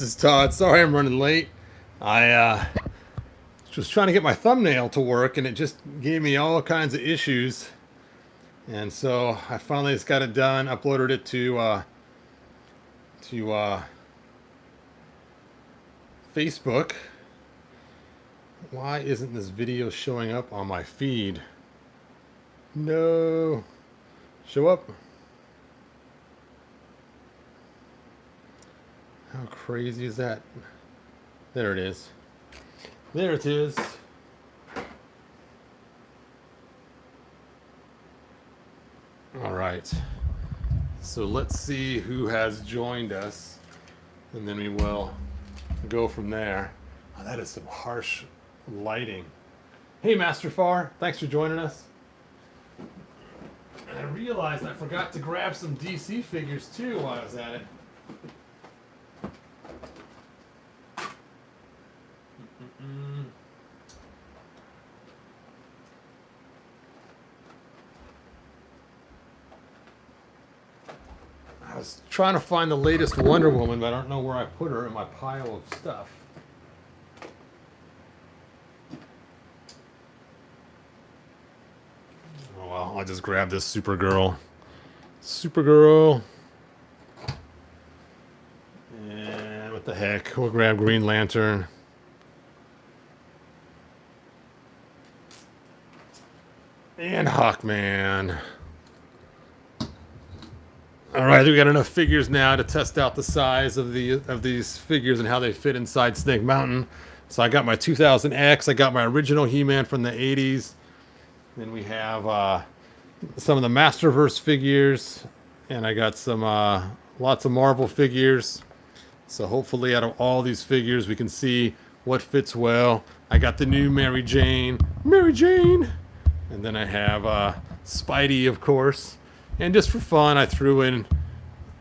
This is Todd. Sorry I'm running late. I was trying to get my thumbnail to work and it just gave me all kinds of issues. And so I finally just got it done, uploaded it to Facebook. Why isn't this video showing up on my feed? No. Show up. How crazy is that? There it is. There it is. All right. So let's see who has joined us, and then we will go from there. Oh, that is some harsh lighting. Hey, Master Far, thanks for joining us. And I realized I forgot to grab some DC figures too while I was at it. I was trying to find the latest Wonder Woman, but I don't know where I put her in my pile of stuff. Oh well, I'll just grab this Supergirl. Supergirl. And what the heck, we'll grab Green Lantern. And Hawkman. All right, we got enough figures now to test out the size of these figures and how they fit inside Snake Mountain. So I got my 2000X, I got my original He-Man from the 80s. Then we have some of the Masterverse figures, and I got some lots of Marvel figures. So hopefully out of all these figures we can see what fits well. I got the new Mary Jane. And then I have Spidey, of course. And just for fun, I threw in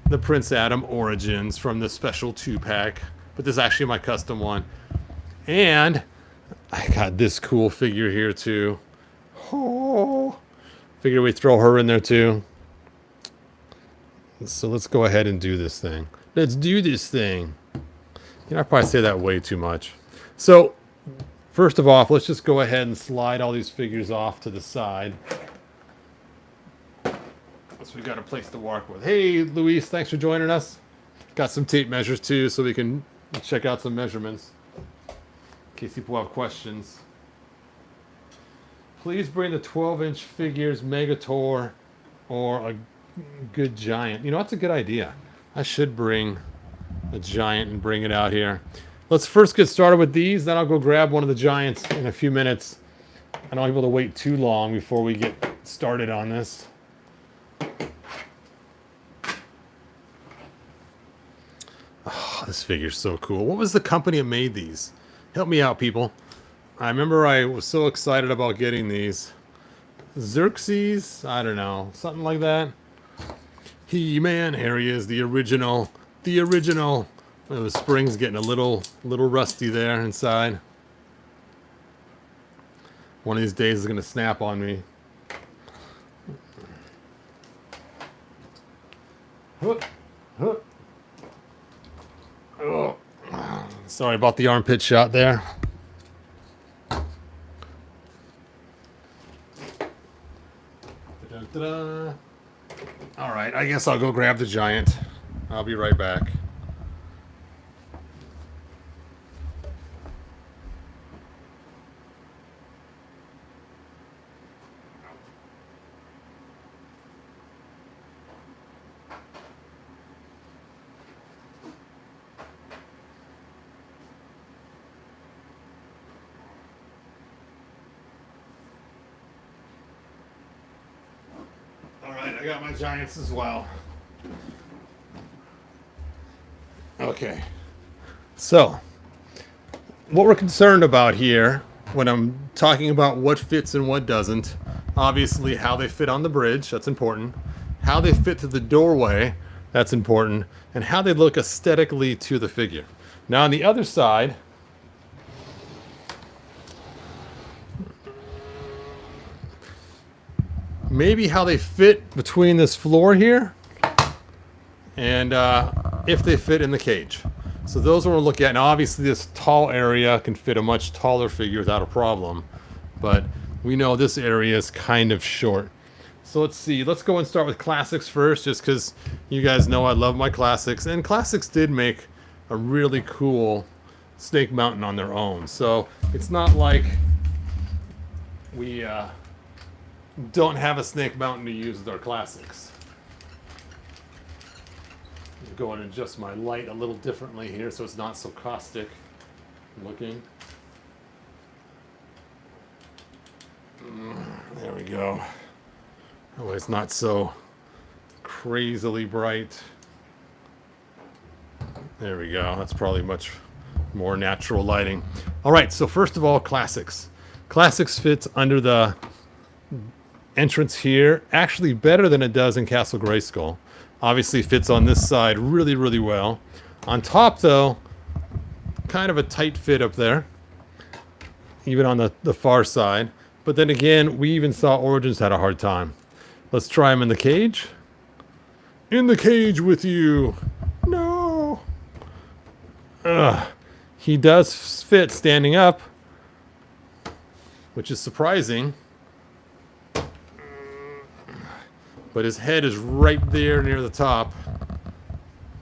the Prince Adam Origins from the special 2-pack. But this is actually my custom one. And I got this cool figure here too. Oh, figure we throw her in there too. So let's go ahead and do this thing. Let's do this thing. You know, I probably say that way too much. So first of all, let's just go ahead and slide all these figures off to the side. So we got a place to work with. Hey, Luis, thanks for joining us. Got some tape measures too, so we can check out some measurements in case people have questions. Please bring the 12-inch figures, Megator, or a good giant. You know, that's a good idea. I should bring a giant and bring it out here. Let's first get started with these, then I'll go grab one of the giants in a few minutes. I don't want people to wait too long before we get started on this. Oh, this figure's so cool. What was the company that made these? Help me out, people. I remember I was so excited about getting these. Xerxes? I don't know. Something like that. He-Man. Here he is, the original. The original. Oh, the spring's getting a little rusty there inside. One of these days is going to snap on me. Oh, sorry about the armpit shot there. Da-da-da-da. All right, I guess I'll go grab the giant. I'll be right back. I got my giants as well. Okay. So, what we're concerned about here when I'm talking about what fits and what doesn't, obviously how they fit on the bridge, that's important. How they fit to the doorway, that's important. And how they look aesthetically to the figure. Now on the other side, maybe how they fit between this floor here and if they fit in the cage. So those are what we're looking at. Now, obviously, this tall area can fit a much taller figure without a problem, but we know this area is kind of short. So let's see. Let's go and start with classics first, just because you guys know I love my classics. And classics did make a really cool Snake Mountain on their own. So it's not like we don't have a Snake Mountain to use with our classics. Go and adjust my light a little differently here so it's not so caustic looking. There we go. Oh, it's not so crazily bright. There we go. That's probably much more natural lighting. All right, so first of all, classics. Classics fits under the entrance here actually better than it does in Castle Grayskull. Obviously fits on this side really, really well. On top, though, kind of a tight fit up there, even on the far side. But then again, we even saw Origins had a hard time. Let's try him in the cage. In the cage with you. No. Ugh. He does fit standing up, which is surprising. But his head is right there near the top.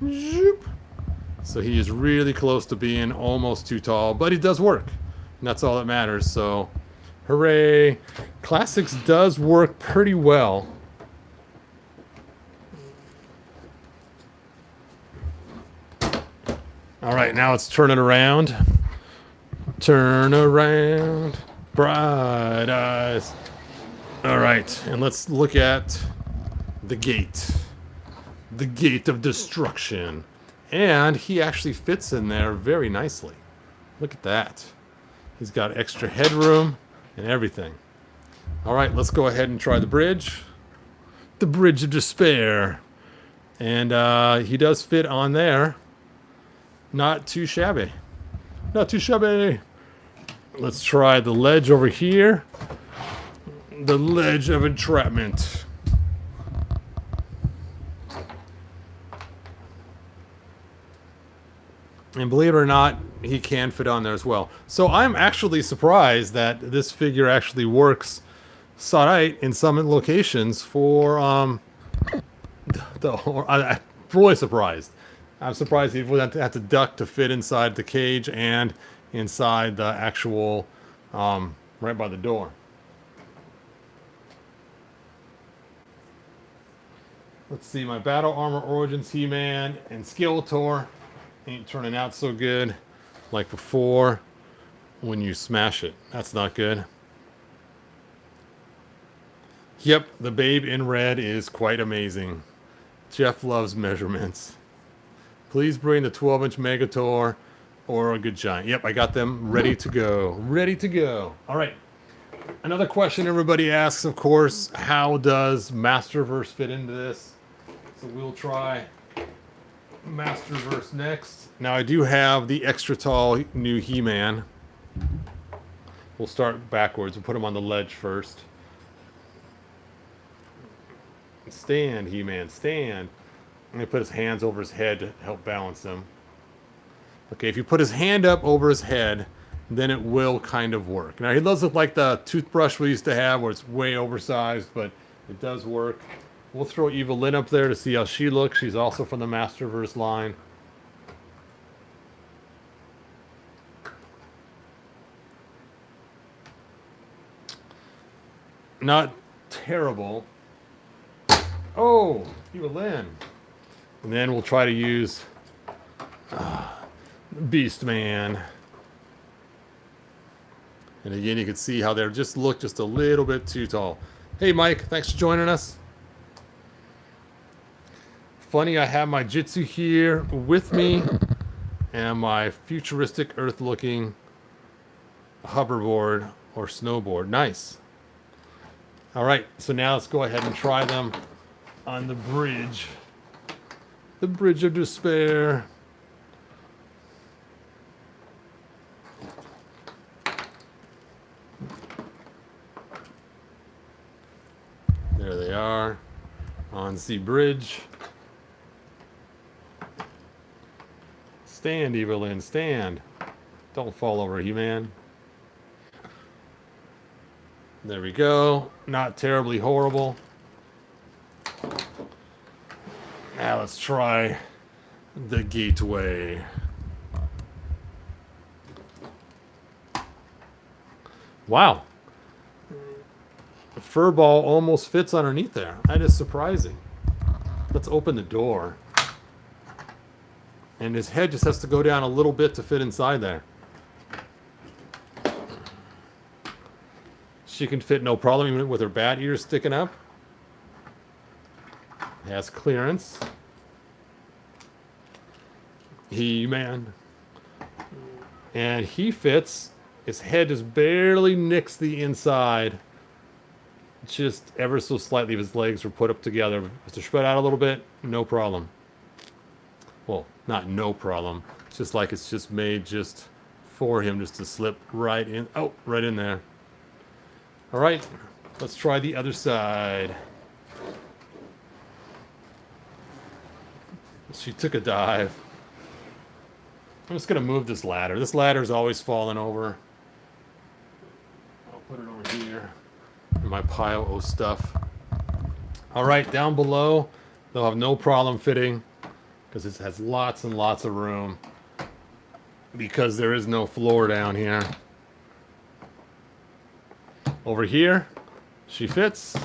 Zoop. So he is really close to being almost too tall, but he does work. And that's all that matters. So, hooray. Classics does work pretty well. All right, now let's turn it around. Turn around, bright eyes. All right, and let's look at the gate of destruction, and he actually fits in there very nicely. Look at that. He's got extra headroom and everything. All right, let's go ahead and try the bridge of despair, and he does fit on there. Not too shabby. Let's try the ledge over here, the ledge of entrapment. And believe it or not, he can fit on there as well. So I'm actually surprised that this figure actually works right in some locations for I'm really surprised. I'm surprised he wouldn't have to duck to fit inside the cage and inside the actual right by the door. Let's see, my Battle Armor Origins He-Man and Skeletor ain't turning out so good like before when you smash it. That's not good. Yep, the Babe in Red is quite amazing. Jeff loves measurements. Please bring the 12-inch Megator or a good giant. Yep, I got them ready to go. Ready to go. All right. Another question everybody asks, of course, how does Masterverse fit into this? So we'll try Masterverse next. Now I do have the extra tall new He-Man. We'll start backwards. We'll put him on the ledge first. Stand, He-Man, stand. I'm going to put his hands over his head to help balance him. Okay, if you put his hand up over his head, then it will kind of work. Now, he does look like the toothbrush we used to have where it's way oversized, but it does work. We'll throw Evelyn up there to see how she looks. She's also from the Masterverse line. Not terrible. Oh, Evelyn. And then we'll try to use Beast Man. And again, you can see how they just look just a little bit too tall. Hey, Mike, thanks for joining us. Funny, I have my Jitsu here with me and my futuristic Earth-looking hoverboard or snowboard. Nice. All right, so now let's go ahead and try them on the bridge. The Bridge of Despair. There they are on the bridge. Stand, Evelyn, stand. Don't fall over, He-Man. There we go. Not terribly horrible. Now let's try the gateway. Wow. The fur ball almost fits underneath there. That is surprising. Let's open the door. And his head just has to go down a little bit to fit inside there. She can fit no problem even with her bat ears sticking up. Has clearance. He-Man. And he fits. His head just barely nicks the inside. Just ever so slightly if his legs were put up together. If they're spread out a little bit, no problem. Well, not no problem. It's just like it's just made just for him just to slip right in. Oh, right in there. All right, let's try the other side. She took a dive. I'm just going to move this ladder. This ladder is always falling over. I'll put it over here in my pile of stuff. All right, down below, they'll have no problem fitting because it has lots and lots of room because there is no floor down here. Over here, she fits.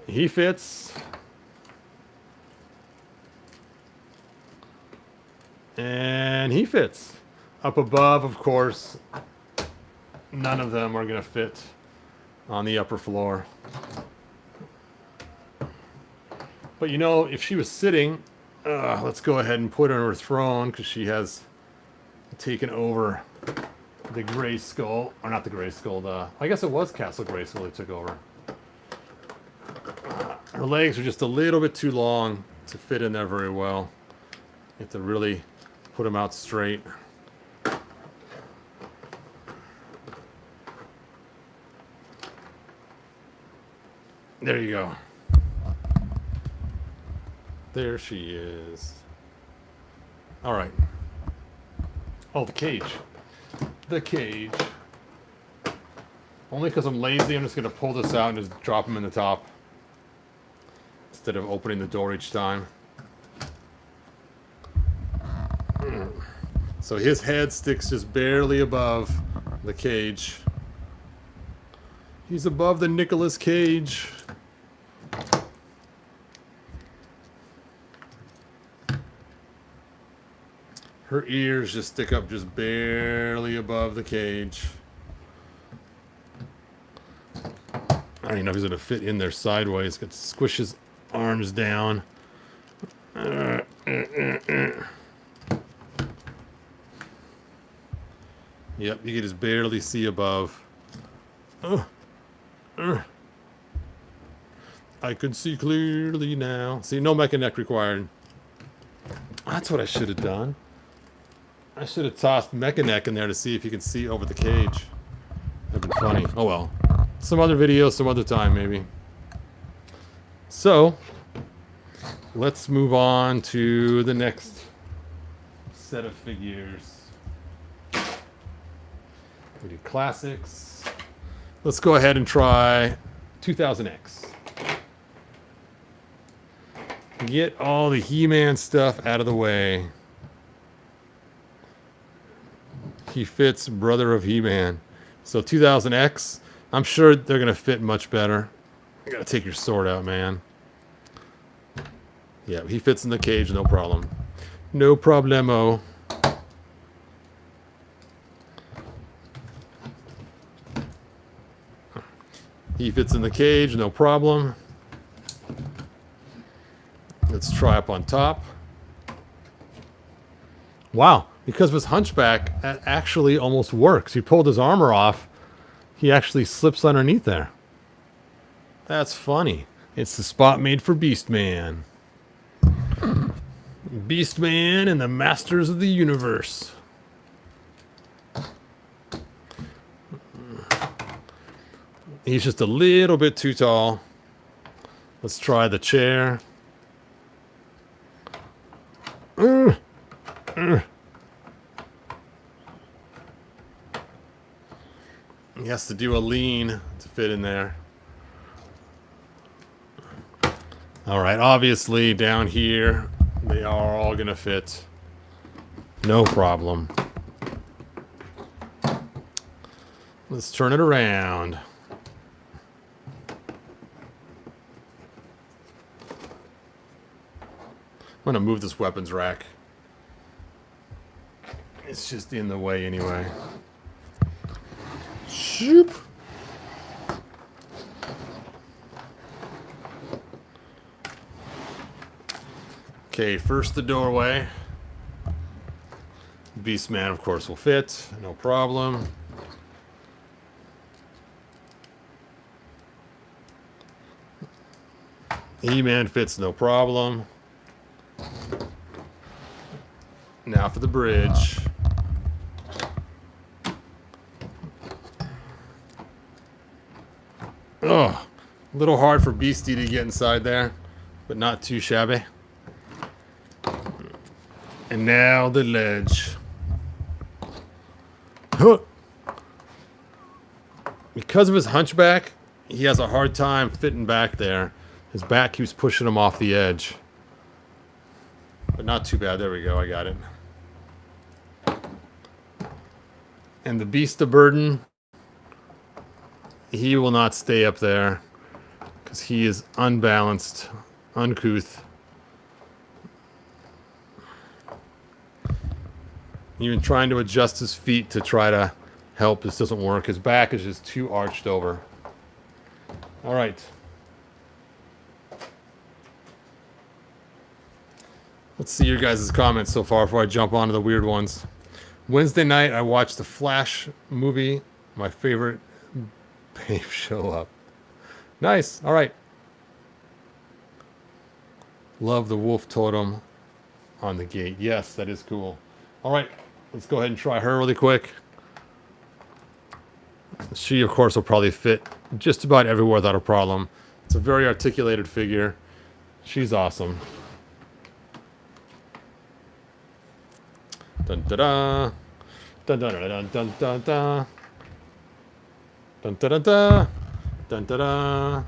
He fits. And he fits. Up above, of course, none of them are going to fit on the upper floor. But you know, if she was sitting, let's go ahead and put her on her throne because she has taken over the Gray Skull. Or not the Gray Skull, I guess it was Castle Gray Skull they took over. Her legs are just a little bit too long to fit in there very well. You have to really put them out straight. There you go. There she is. All right. Oh, the cage. The cage. Only because I'm lazy, I'm just going to pull this out and just drop him in the top. Instead of opening the door each time. So his head sticks just barely above the cage. He's above the Nicolas Cage. Her ears just stick up just barely above the cage. I don't even know if he's going to fit in there sideways. Got to squish his arms down. Yep, you can just barely see above. I can see clearly now. See, no mecha neck required. That's what I should have done. I should have tossed mecha neck in there to see if you can see over the cage. That'd been funny. Oh well. Some other video, some other time maybe. So, let's move on to the next set of figures. We do classics. Let's go ahead and try 2000X. Get all the He-Man stuff out of the way. He fits brother of He-Man. So 2000X, I'm sure they're going to fit much better. You got to take your sword out, man. Yeah, he fits in the cage, no problem. No problemo. He fits in the cage, no problem. Let's try up on top. Wow, because of his hunchback, that actually almost works. He pulled his armor off. He actually slips underneath there. That's funny. It's the spot made for Beastman. Beastman and the Masters of the Universe. He's just a little bit too tall. Let's try the chair. He has to do a lean to fit in there. All right, obviously down here, they are all gonna fit. No problem. Let's turn it around. I'm gonna move this weapons rack. It's just in the way anyway. Shoop. Okay, first the doorway. Beastman, of course, will fit. No problem. He-Man fits, no problem. Now for the bridge. Oh, a little hard for Beastie to get inside there, but not too shabby. And now the ledge. Huh. Because of his hunchback, he has a hard time fitting back there. His back keeps pushing him off the edge. But not too bad. There we go. I got it. And the beast of burden, he will not stay up there because he is unbalanced, uncouth. Even trying to adjust his feet to try to help, this doesn't work. His back is just too arched over. All right. Let's see your guys' comments so far before I jump onto the weird ones. Wednesday night, I watched the Flash movie. My favorite babe show up. Nice. All right. Love the wolf totem on the gate. Yes, that is cool. All right. Let's go ahead and try her really quick. She, of course, will probably fit just about everywhere without a problem. It's a very articulated figure. She's awesome. Dun da da. Dun dun dun dun dun dun. Dun da da da. Dun da da.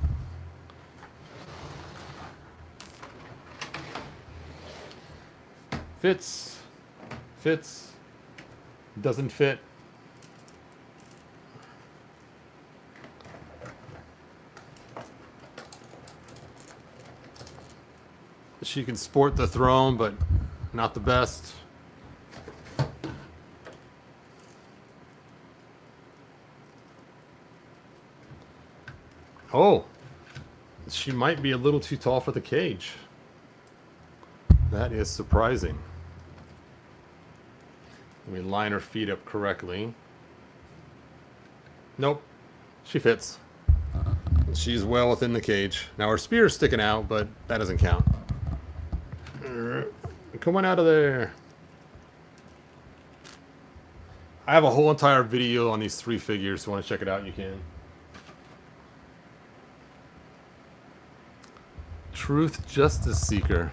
Fits. Fits. Doesn't fit. She can sport the throne, but not the best. Oh, she might be a little too tall for the cage. That is surprising. Let me line her feet up correctly. Nope, she fits. She's well within the cage. Now her spear's sticking out, but that doesn't count. Come on out of there. I have a whole entire video on these three figures. If you want to check it out, you can. Truth Justice Seeker.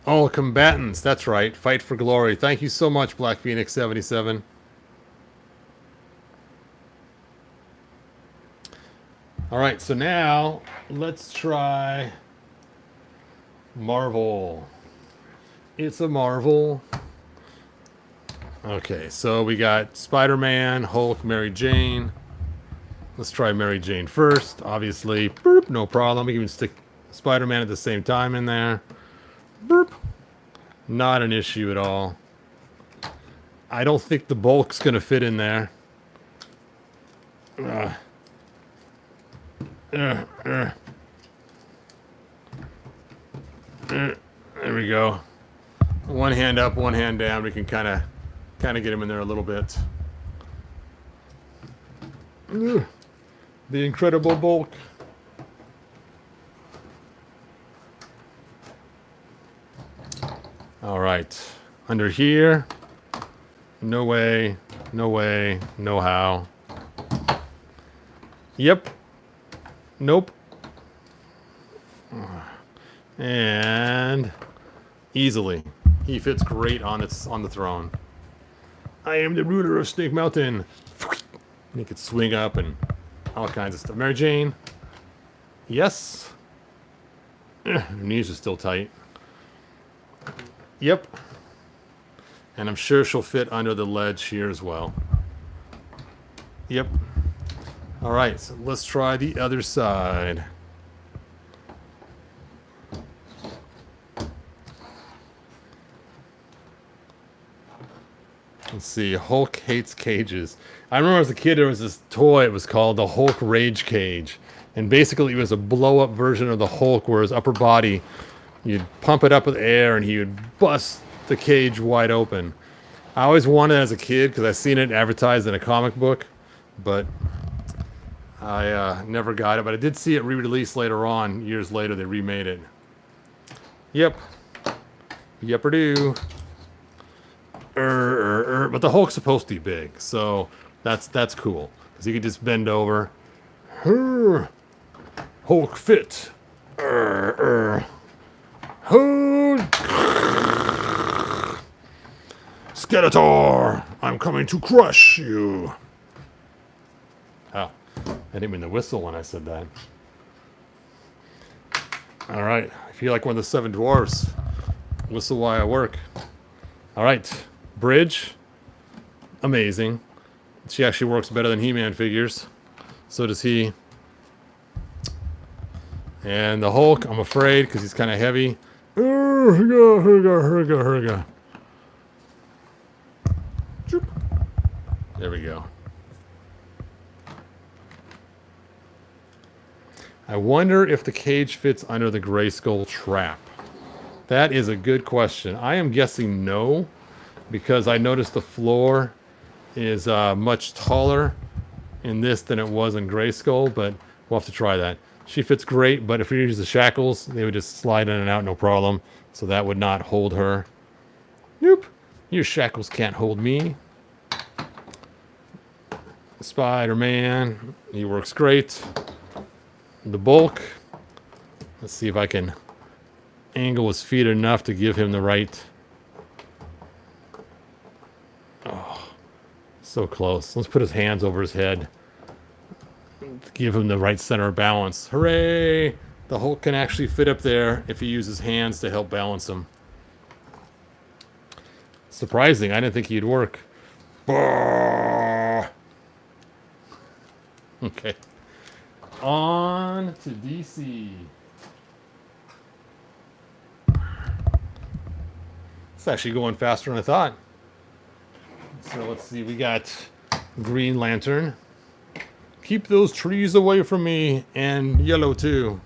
Oh, combatants. That's right. Fight for glory. Thank you so much, Black Phoenix 77. All right, so now let's try Marvel. It's a Marvel. Okay, so we got Spider-Man, Hulk, Mary Jane. Let's try Mary Jane first. Obviously, boop, no problem. We can even stick Spider-Man at the same time in there. Boop. Not an issue at all. I don't think the bulk's going to fit in there. There we go. One hand up, one hand down. We can kind of get him in there a little bit. The Incredible Bulk. All right. Under here. No way. No way. No how. Yep. Nope. And easily. He fits great on the throne. I am the ruler of Snake Mountain. And he could swing up and all kinds of stuff. Mary Jane. Yes. Her knees are still tight. Yep. And I'm sure she'll fit under the ledge here as well. Yep. All right, so let's try the other side. Let's see. Hulk hates cages. I remember as a kid there was this toy. It was called the Hulk Rage Cage. And basically it was a blow-up version of the Hulk where his upper body, you'd pump it up with air and he would bust the cage wide open. I always wanted it as a kid because I seen it advertised in a comic book. But I never got it. But I did see it re-released later on. Years later they remade it. Yep. Yep-er-do. But the Hulk's supposed to be big, so that's cool because he could just bend over. Hulk fit. Skeletor, I'm coming to crush you. Oh, I didn't mean to whistle when I said that. All right, I feel like one of the 7 dwarfs. Whistle while I work. All right. Bridge, amazing. She actually works better than He-Man figures. So does he. And the Hulk, I'm afraid, because he's kind of heavy. There we go. I wonder if the cage fits under the Grayskull trap. That is a good question. I am guessing no. Because I noticed the floor is much taller in this than it was in Grayskull, but we'll have to try that. She fits great, but if we use the shackles, they would just slide in and out, no problem. So that would not hold her. Nope. Your shackles can't hold me. Spider-Man, he works great. The Bulk. Let's see if I can angle his feet enough to give him the right... So close. Let's put his hands over his head. Give him the right center of balance. Hooray! The Hulk can actually fit up there if he uses hands to help balance him. Surprising. I didn't think he'd work. Okay. On to DC. It's actually going faster than I thought. So let's see, we got Green Lantern. Keep those trees away from me, and yellow too.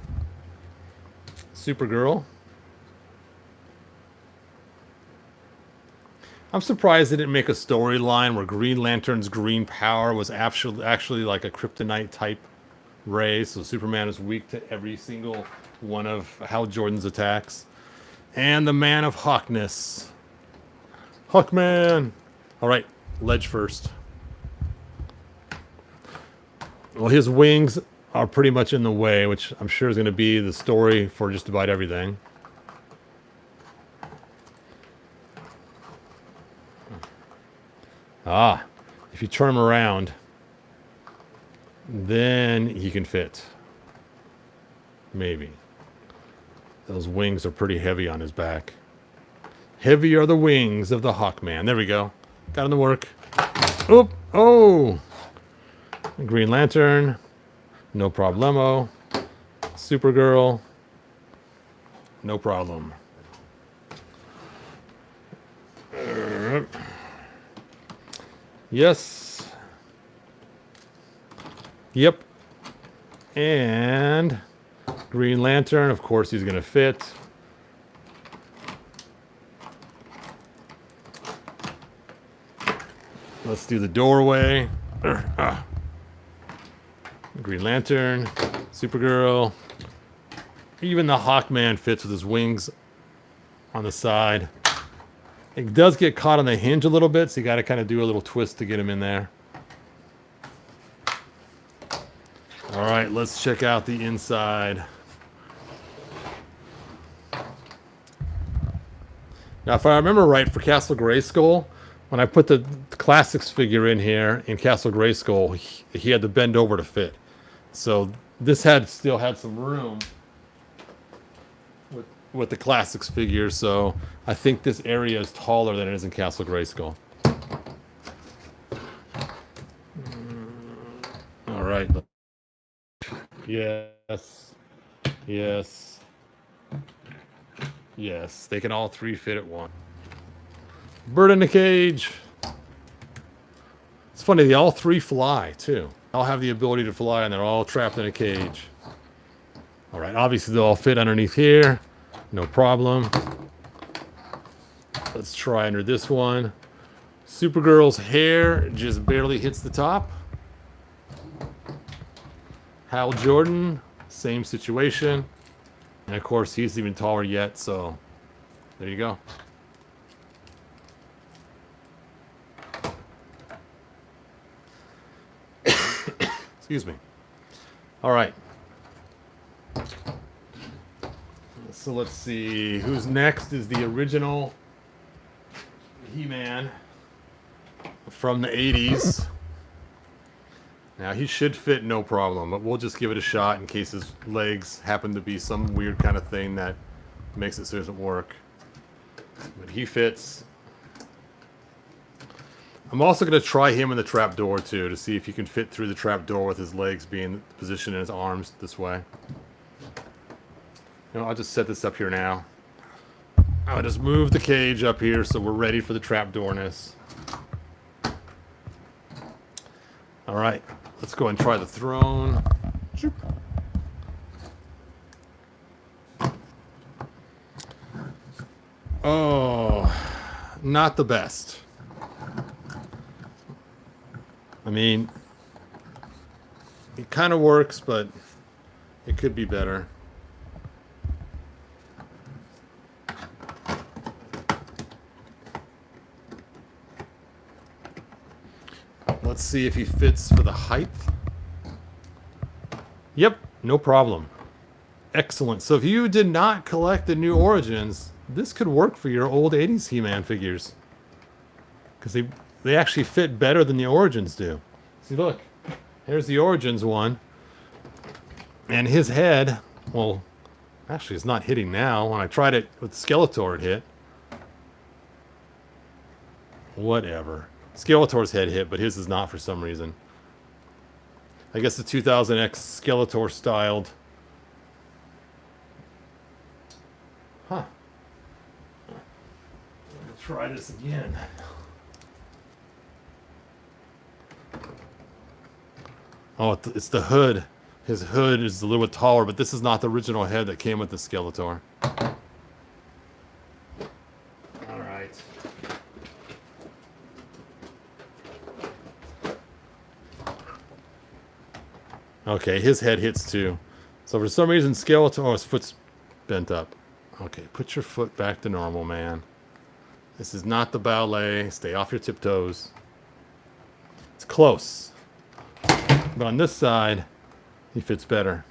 Supergirl. I'm surprised they didn't make a storyline where Green Lantern's green power was actually like a kryptonite type ray, so Superman is weak to every single one of Hal Jordan's attacks. And the Man of Hawkness. Hawkman! Alright, ledge first. Well, his wings are pretty much in the way, which I'm sure is going to be the story for just about everything. Ah, if you turn him around, then he can fit. Maybe. Those wings are pretty heavy on his back. Heavy are the wings of the Hawkman. There we go. Got him to work. Oop! Oh! Green Lantern. No problemo. Supergirl. No problem. Yes. Yep. And Green Lantern, of course he's going to fit. Let's do the doorway. Green Lantern, Supergirl. Even the Hawkman fits with his wings on the side. It does get caught on the hinge a little bit, so you got to kind of do a little twist to get him in there. right, let's check out the inside. Now, if I remember right, for Castle Grayskull, when I put the Classics figure in here in Castle Grayskull, he had to bend over to fit. So this still had some room with the Classics figure. So I think this area is taller than it is in Castle Grayskull. All right. Yes. Yes. Yes. They can all three fit at one. Bird in the cage. It's funny, they all three fly, too. All have the ability to fly, and they're all trapped in a cage. All right, obviously they'll all fit underneath here. No problem. Let's try under this one. Supergirl's hair just barely hits the top. Hal Jordan, same situation. And of course, he's even taller yet, so there you go. Excuse me. All right. So let's see. Who's next is the original He-Man from the 80s. Now, he should fit no problem, but we'll just give it a shot in case his legs happen to be some weird kind of thing that makes it so it doesn't work. But he fits. I'm also going to try him in the trapdoor, too, to see if he can fit through the trapdoor with his legs being positioned in his arms this way. You know, I'll just set this up here now. I'll just move the cage up here so we're ready for the trapdoorness. All right, let's go and try the throne. Oh, not the best. I mean, it kind of works, but it could be better. Let's see if he fits for the height. Yep, no problem. Excellent. So if you did not collect the new Origins, this could work for your old 80s He-Man figures. Because they actually fit better than the Origins do. See, look. Here's the Origins one. And his head, well, actually it's not hitting now. When I tried it with Skeletor, it hit. Whatever. Skeletor's head hit, but his is not for some reason. I guess the 2000X Skeletor styled. Huh. Let's try this again. Oh, it's the hood. His hood is a little bit taller, but this is not the original head that came with the Skeletor. All right. Okay, his head hits too. So for some reason, Skeletor, his foot's bent up. Okay, put your foot back to normal, man. This is not the ballet. Stay off your tiptoes. It's close. But on this side, he fits better.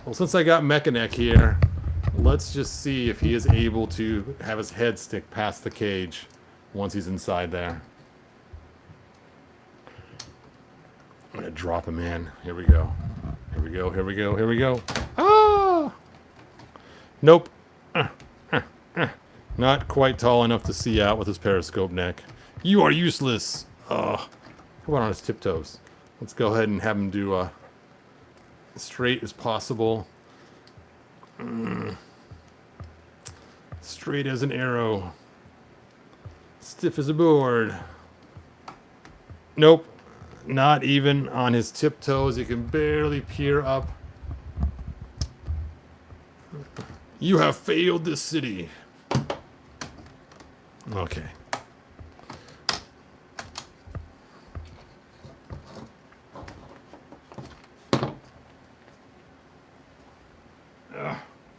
Well, since I got Mechaneck here, let's just see if he is able to have his head stick past the cage once he's inside there. I'm going to drop him in. Here we go. Here we go. Here we go. Here we go. Ah! Nope. Not quite tall enough to see out with his periscope neck. You are useless. How about on his tiptoes? Let's go ahead and have him do as straight as possible. Straight as an arrow. Stiff as a board. Nope. Not even on his tiptoes. He can barely peer up. You have failed this city. Okay.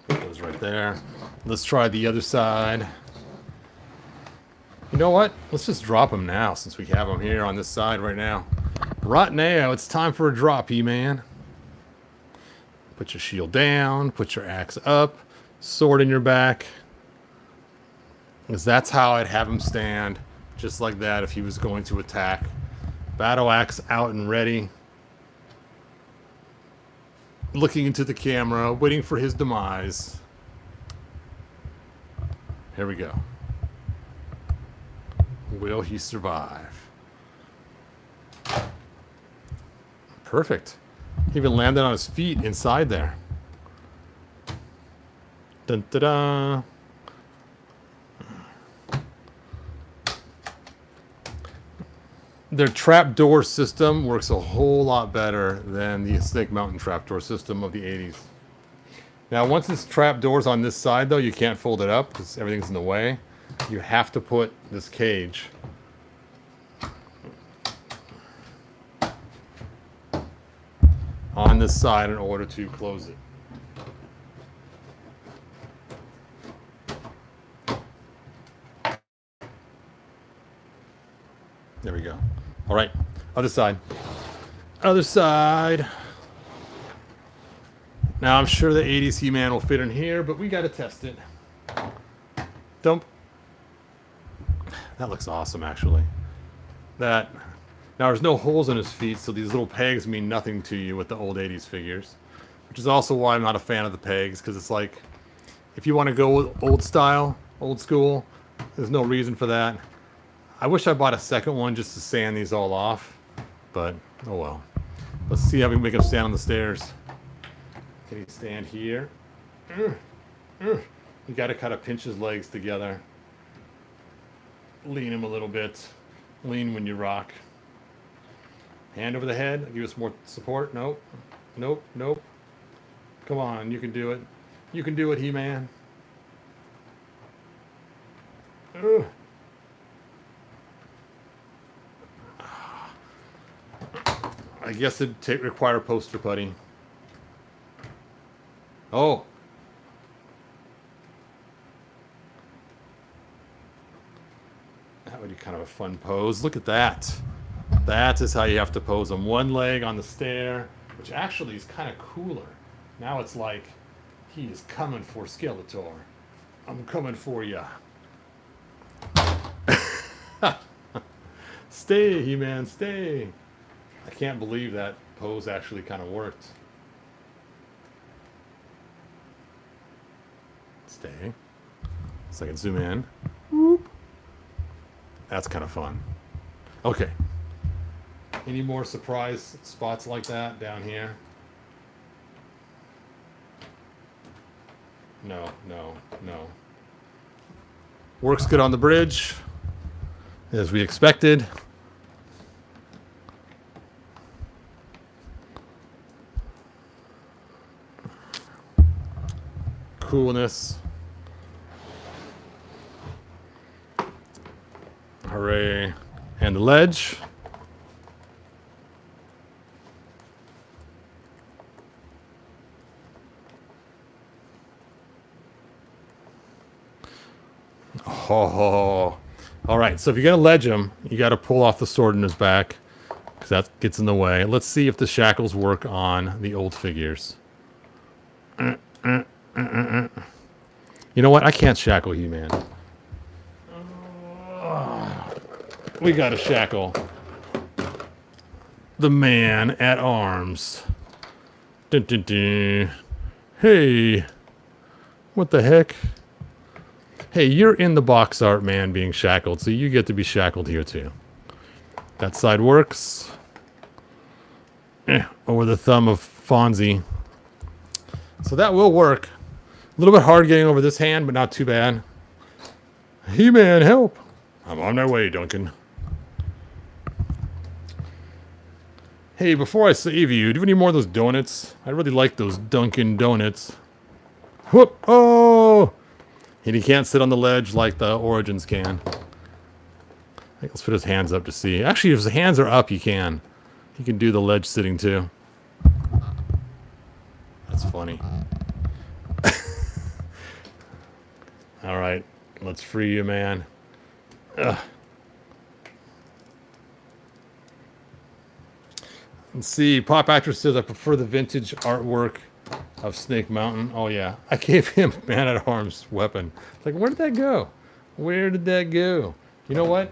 Put those right there. Let's try the other side. You know what? Let's just drop him now since we have him here on this side right now. Right now, it's time for a drop, He-Man. Put your shield down, put your axe up, sword in your back. Because that's how I'd have him stand, just like that if he was going to attack. Battle axe out and ready. Looking into the camera, waiting for his demise. Here we go. Will he survive? Perfect. He even landed on his feet inside there. Dun da da. Their trapdoor system works a whole lot better than the Snake Mountain trapdoor system of the 80s. Now, once this trapdoor's on this side, though, you can't fold it up because everything's in the way. You have to put this cage on this side in order to close it. There we go. All right, other side. Other side. Now, I'm sure the 80s He-Man will fit in here, but we got to test it. Dump. That looks awesome, actually. Now, there's no holes in his feet, so these little pegs mean nothing to you with the old 80s figures. Which is also why I'm not a fan of the pegs, because it's like, if you want to go with old style, old school, there's no reason for that. I wish I bought a second one just to sand these all off, but oh well. Let's see how we can make him stand on the stairs. Can he stand here? You gotta kind of pinch his legs together. Lean him a little bit. Lean when you rock. Hand over the head. Give us more support. Nope. Nope. Nope. Come on, you can do it. You can do it, He-Man. I guess it'd require poster putty. Oh. That would be kind of a fun pose. Look at that. That is how you have to pose them. One leg on the stair, which actually is kind of cooler. Now it's like, he is coming for Skeletor. I'm coming for ya. Stay, He-Man, stay. I can't believe that pose actually kind of worked. Stay. So I can zoom in. Whoop. That's kind of fun. Okay. Any more surprise spots like that down here? No, no, no. Works good on the bridge, as we expected. Coolness. Hooray. And the ledge. Oh. All right, so if you're going to ledge him, you got to pull off the sword in his back, because that gets in the way. Let's see if the shackles work on the old figures. You know what? I can't shackle He-Man. We got to shackle the man at arms. Dun, dun, dun. Hey, what the heck? Hey, you're in the box art, man, being shackled, so you get to be shackled here too. That side works. Over the thumb of Fonzie. So that will work. A little bit hard getting over this hand, but not too bad. He-Man, help! I'm on my way, Duncan. Hey, before I save you, do you have any more of those donuts? I really like those Dunkin' Donuts. Whoop! Oh! And he can't sit on the ledge like the Origins can. Let's put his hands up to see. Actually, if his hands are up, he can. He can do the ledge sitting too. That's funny. All right, let's free you, man. Ugh. Let's see. Pop Actress says I prefer the vintage artwork of Snake Mountain. Oh yeah, I gave him Man-at-Arms weapon. It's like, where did that go? Where did that go? You know what?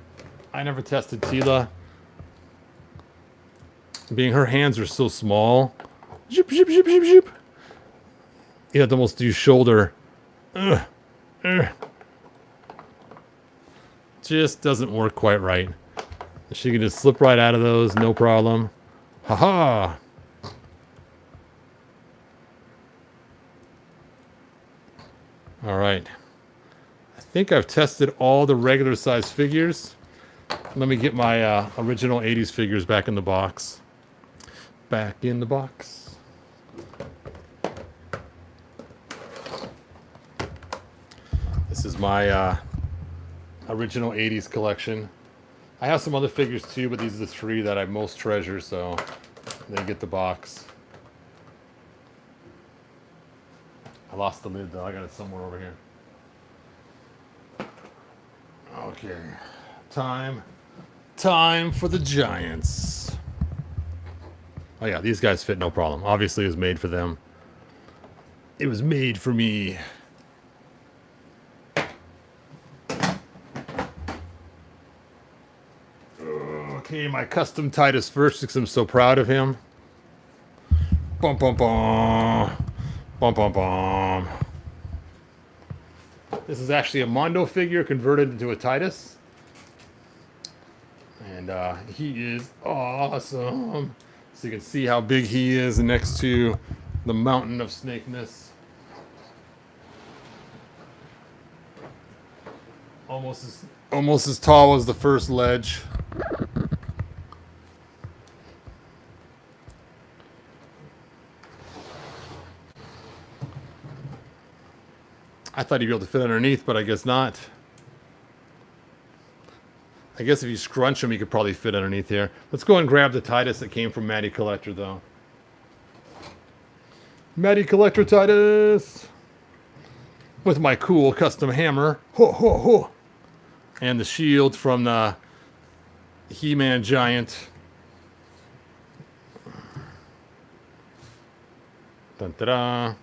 I never tested Tila. Being her hands are so small. Zip, zip, zip, zip, zip. You have to almost do shoulder. Ugh. Ugh. Just doesn't work quite right. She can just slip right out of those, no problem. Haha. All right. I think I've tested all the regular size figures. Let me get my original 80s figures back in the box. Back in the box. This is my original 80s collection. I have some other figures too, but these are the three that I most treasure, so they get the box. I lost the lid though. I got it somewhere over here. Okay. Time for the Giants. Oh yeah, these guys fit no problem. Obviously it was made for them. It was made for me. Okay, my custom Titus first because I'm so proud of him. Bum bum bum. Bum bum bum. This is actually a Mondo figure converted into a Titus. And he is awesome. So you can see how big he is next to the mountain of snakeness. Almost as tall as the first ledge. I thought he'd be able to fit underneath, but I guess not. I guess if you scrunch him, he could probably fit underneath here. Let's go and grab the Titus that came from Matty Collector, though. Matty Collector Titus! With my cool custom hammer. Ho, ho, ho! And the shield from the He-Man Giant. Dun-da-da.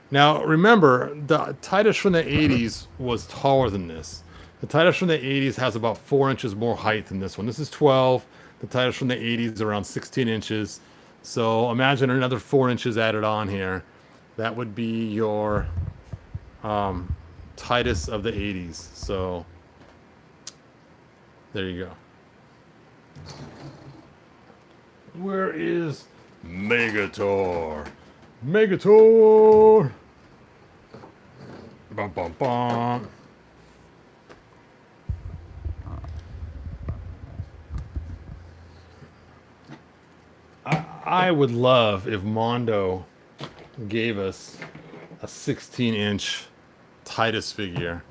Now, remember, the Titus from the 80s was taller than this. The Titus from the 80s has about 4 inches more height than this one. This is 12. The Titus from the 80s is around 16 inches. So imagine another 4 inches added on here. That would be your Titus of the 80s. So there you go. Where is Megator? Megator! Bum, bum, bum. I would love if Mondo gave us a 16-inch Titus figure.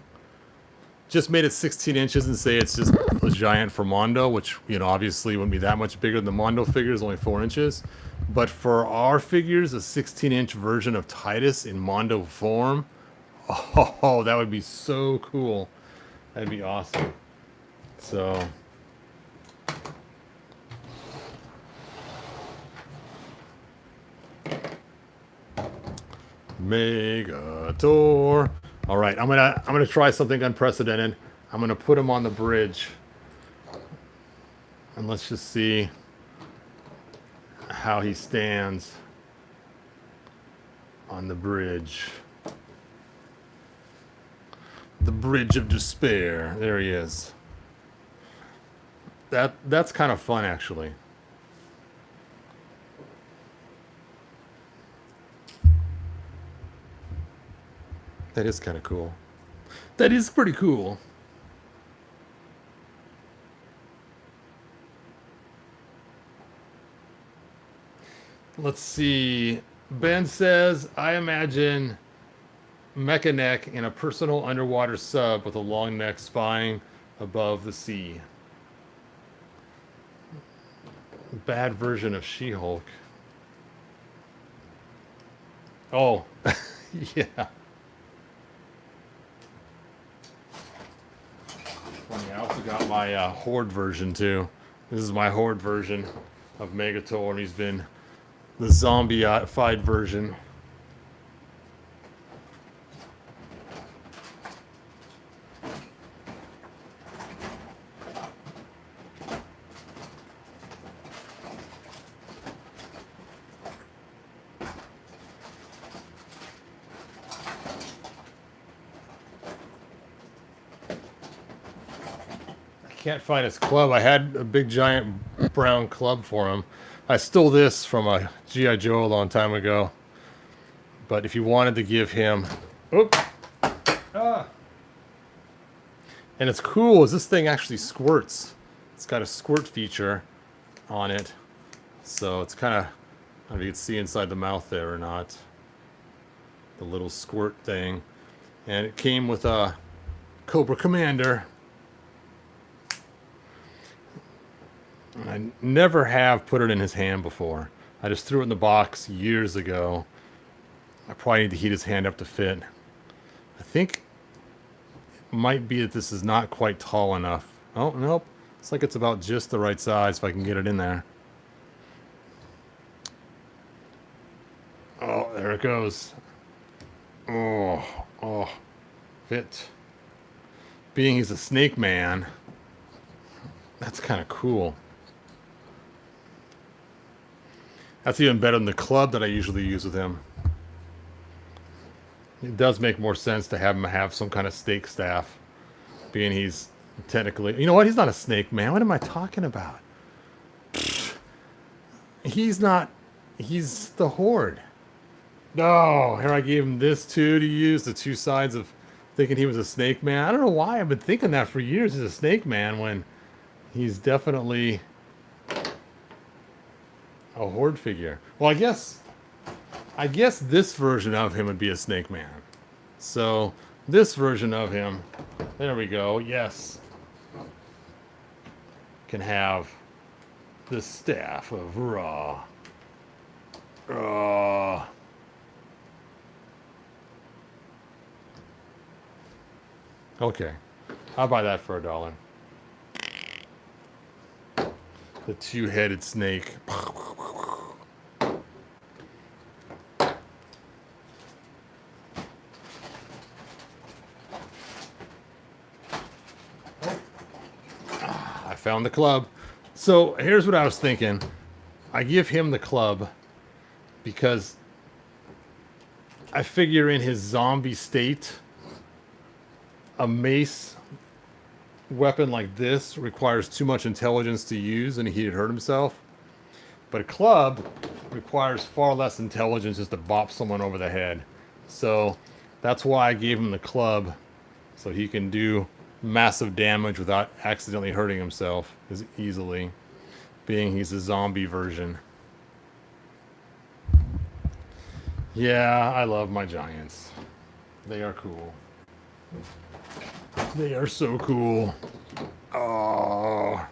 Just made it 16 inches and say it's just a giant for Mondo, which, you know, obviously wouldn't be that much bigger than the Mondo figures, only 4 inches. But for our figures, a 16-inch version of Titus in Mondo form, oh, that would be so cool. That'd be awesome. So Megator. All right, I'm gonna try something unprecedented. I'm gonna put him on the bridge, and let's just see how he stands on the bridge. The bridge of despair. There he is. That's kind of fun, actually. That is kind of cool. That is pretty cool. Let's see. Ben says, I imagine Mecha Neck in a personal underwater sub with a long neck spying above the sea. Bad version of She-Hulk. Oh, yeah. Funny, I also got my Horde version too. This is my Horde version of Megator, and he's been the zombie-fied version. Can't find his club. I had a big giant brown club for him. I stole this from a G.I. Joe a long time ago. But if you wanted to give him... Oops. Ah. And it's cool is this thing actually squirts. It's got a squirt feature on it. So it's kind of... I don't know if you can see inside the mouth there or not. The little squirt thing. And it came with a Cobra Commander. I never have put it in his hand before. I just threw it in the box years ago. I probably need to heat his hand up to fit. I think it might be that this is not quite tall enough. Oh, nope. It's like it's about just the right size if I can get it in there. Oh, there it goes. Oh, fit. Being he's a snake man, that's kind of cool. That's even better than the club that I usually use with him. It does make more sense to have him have some kind of stake staff. Being he's technically... You know what? He's not a snake man. What am I talking about? He's not... He's the Horde. No, here I gave him this too to use. The two sides of thinking he was a snake man. I don't know why I've been thinking that for years. He's a snake man when he's definitely... a Horde figure. Well, I guess this version of him would be a snake man. So this version of him, there we go. Yes, can have the staff of Ra. Okay, I'll buy that for $1. The two-headed snake. I found the club. So here's what I was thinking. I give him the club because I figure in his zombie state, a mace weapon like this requires too much intelligence to use and he'd hurt himself. But a club requires far less intelligence just to bop someone over the head. So that's why I gave him the club, so he can do massive damage without accidentally hurting himself as easily, being he's a zombie version. Yeah, I love my giants. They are cool. They are so cool. Oh.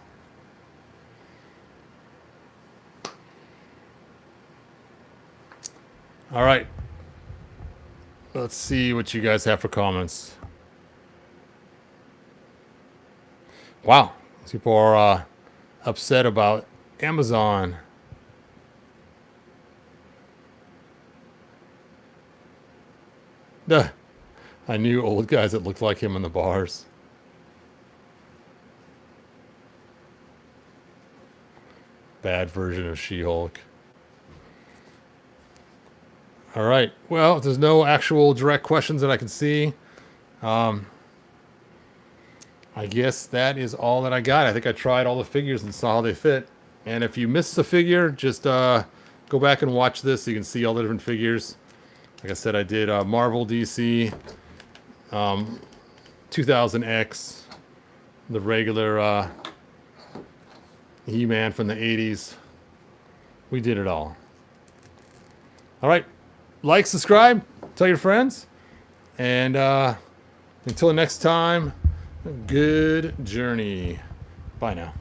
All right. Let's see what you guys have for comments. Wow. People are upset about Amazon. Duh. I knew old guys that looked like him in the bars. Bad version of She-Hulk. All right. Well, if there's no actual direct questions that I can see, I guess that is all that I got. I think I tried all the figures and saw how they fit. And if you missed a figure, just go back and watch this so you can see all the different figures. Like I said, I did Marvel, DC, 2000X, the regular He-Man from the 80s. We did it all. All right. Like, subscribe, tell your friends. And until next time, good journey. Bye now.